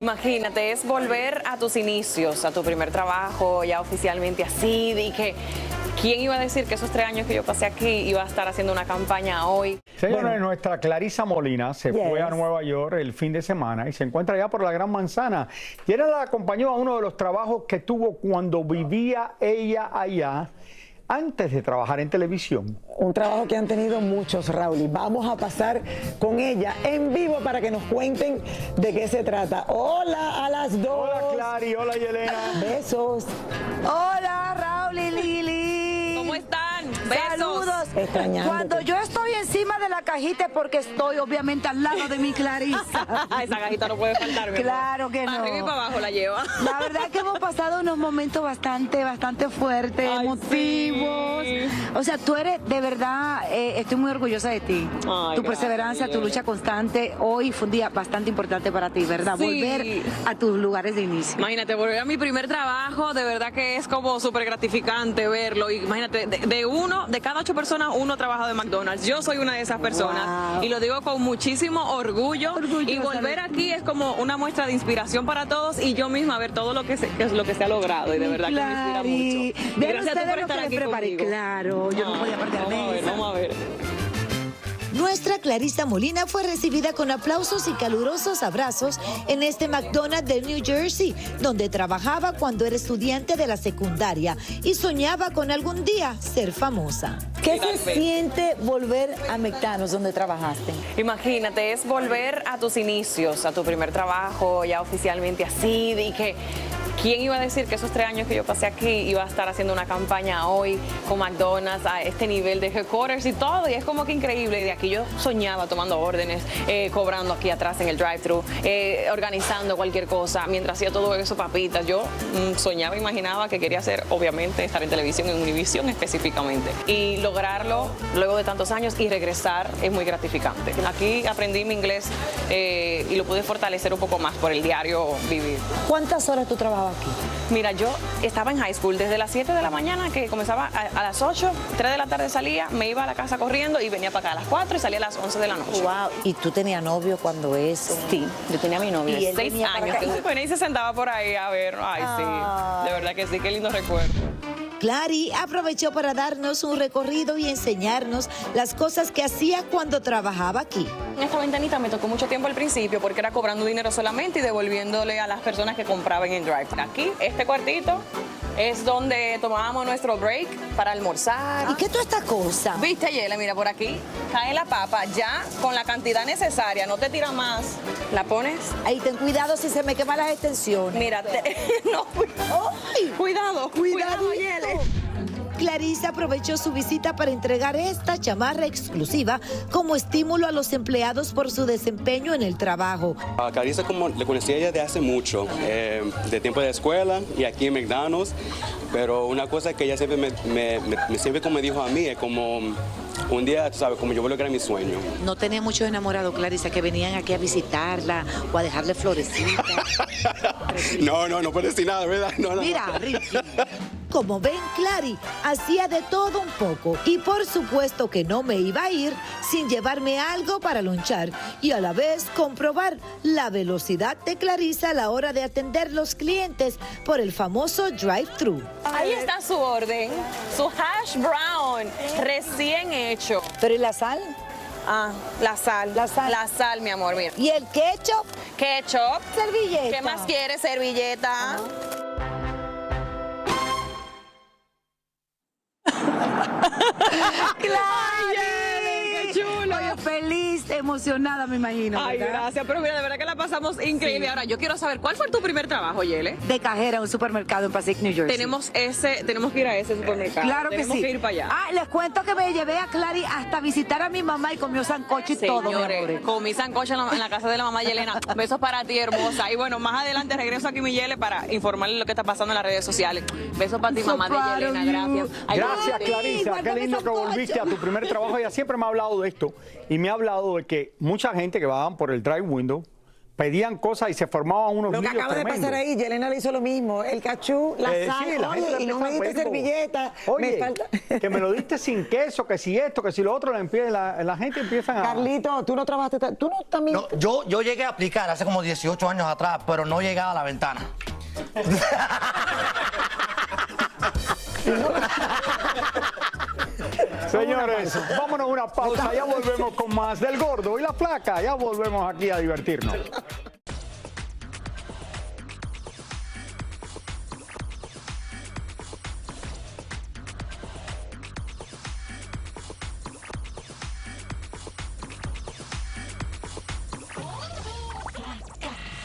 Imagínate, es volver a tus inicios, a tu primer trabajo, ya oficialmente así, y que ¿quién iba a decir que esos 3 años que yo pasé aquí iba a estar haciendo una campaña hoy? Señores, nuestra Clarisa Molina se fue a Nueva York el fin de semana y se encuentra allá por la Gran Manzana. Y ella la acompañó a uno de los trabajos que tuvo cuando vivía ella allá, antes de trabajar en televisión. Un trabajo que han tenido muchos, Raúl. Y vamos a pasar con ella en vivo para que nos cuenten de qué se trata. Hola a las dos. Hola Clary, hola Yelena. Besos. Hola, Raúl y Lili. ¿Cómo están? Besos. Saludos. Extrañándote. Cuando yo estoy encima de la cajita es porque estoy obviamente al lado de mi Clarisa. Esa cajita no puede faltar. Claro que no. Arriba y para abajo la lleva. La verdad es que hemos pasado unos momentos bastante fuertes, Ay, emotivos. sí. O sea, tú eres de verdad, estoy muy orgullosa de ti. Ay, Tu perseverancia, gracias. tu lucha constante. Hoy fue un día bastante importante para ti, ¿verdad? Sí. Volver a tus lugares de inicio. Imagínate, volver a mi primer trabajo, de verdad que es como súper gratificante verlo. Y imagínate, de cada 8 personas, 1 trabaja de McDonald's. Yo soy una de esas personas. Wow. Y lo digo con muchísimo orgullo. Orgullosa Y volver de ti. aquí es como una muestra de inspiración para todos y yo misma ver todo lo que se ha logrado. Y de verdad que me inspira mucho. Y Vean gracias a ti ustedes por lo estar que les aquí preparé. conmigo. Claro, yo no podía perderme eso. Vamos a ver. Nuestra Clarisa Molina fue recibida con aplausos y calurosos abrazos en este McDonald's de New Jersey, donde trabajaba cuando era estudiante de la secundaria y soñaba con algún día ser famosa. ¿Qué Tal se vez. siente volver a McDonald's, donde trabajaste? Imagínate, es volver a tus inicios, a tu primer trabajo, ya oficialmente así, y que ¿quién iba a decir que esos 3 años que yo pasé aquí iba a estar haciendo una campaña hoy con McDonald's a este nivel de headquarters y todo? Y es como que increíble. Y de aquí yo soñaba tomando órdenes, cobrando aquí atrás en el drive-thru, organizando cualquier cosa. Mientras hacía todo eso, papitas, yo soñaba, imaginaba que quería hacer, obviamente, estar en televisión, en Univision específicamente. Y lograrlo luego de tantos años y regresar es muy gratificante. Aquí aprendí mi inglés y lo pude fortalecer un poco más por el diario vivir. ¿Cuántas horas tú trabajabas aquí? Mira, yo estaba en high school desde las 7 de la mañana, que comenzaba a las 8, 3 de la tarde salía, me iba a la casa corriendo y venía para acá a las 4 y salía a las 11 de la noche. Wow. ¿Y tú tenías novio cuando eso? Sí, yo tenía a mi novio ¿Y de él 6 venía para años, acá? que se ponía y se sentaba por ahí a ver. Ay, sí, de verdad que sí, qué lindo recuerdo. Clary aprovechó para darnos un recorrido y enseñarnos las cosas que hacía cuando trabajaba aquí. En esta ventanita me tocó mucho tiempo al principio porque era cobrando dinero solamente y devolviéndole a las personas que compraban en drive. Aquí, este cuartito, es donde tomábamos nuestro break para almorzar. ¿Y qué es toda esta cosa? Viste, Yela, mira, por aquí cae la papa ya con la cantidad necesaria, no te tira más. La pones, Ahí ten cuidado si se me queman las extensiones. mira, no, ¡Ay! cuidado, Yele. Clarisa aprovechó su visita para entregar esta chamarra exclusiva como estímulo a los empleados por su desempeño en el trabajo. A Clarisa como le conocí a ella de hace mucho, de tiempo de escuela y aquí en McDonald's, pero una cosa que ella siempre siempre como me dijo a mí es como un día, tú sabes, como yo voy a lograr mi sueño. No tenía muchos enamorados, Clarisa, que venían aquí a visitarla o a dejarle florecitas. No puedo decir nada, ¿verdad? No. Mira, Ricky. Como ven, Clary hacía de todo un poco y por supuesto que no me iba a ir sin llevarme algo para lonchar y a la vez comprobar la velocidad de Clarisa a la hora de atender los clientes por el famoso drive-thru. Ahí está su orden, su hash brown recién hecho. ¿Pero y la sal? Ah, la sal. La sal. La sal, mi amor, mira. ¿Y el ketchup? Ketchup. Servilleta. ¿Qué más quieres? Servilleta. ¡Qué chulo! Oye, feliz, emocionada, me imagino. Ay, ¿verdad? gracias, pero mira, de verdad que la pasamos increíble. Ahora, yo quiero saber, ¿cuál fue tu primer trabajo, Yele? De cajera en un supermercado en Passaic, New Jersey. Tenemos que ir a ese supermercado. Claro que tenemos sí. que ir para allá. Ah, les cuento que me llevé a Clary hasta visitar a mi mamá y comió sancocho y todo, mi amor. Señores, comí sancocho en la casa de la mamá Yelena. Besos para ti, hermosa. Y bueno, más adelante regreso aquí, mi Yele, para informarle lo que está pasando en las redes sociales. Besos para ti, mamá de Yelena. Gracias. Ay, Gracias, papi. Clarisa. Qué lindo que volviste a tu primer trabajo. Ella siempre me ha hablado de esto y me ha hablado de que mucha gente que va por el drive window pedían cosas y se formaban unos Lo que líos acaba de tremendos. pasar ahí, Yelena le hizo lo mismo. El cachú, la sal, Sí, la gente oye, le y no me empieza a diste pedir como, servilleta. Oye, me falta... que me lo diste sin queso, que si esto, que si lo otro, la gente empieza a... Carlito, tú no trabajaste, tú no también... No, yo llegué a aplicar hace como 18 años atrás, pero no llegaba a la ventana. Señores, vámonos a una pausa, ya volvemos con más del Gordo y la Flaca, ya volvemos aquí a divertirnos.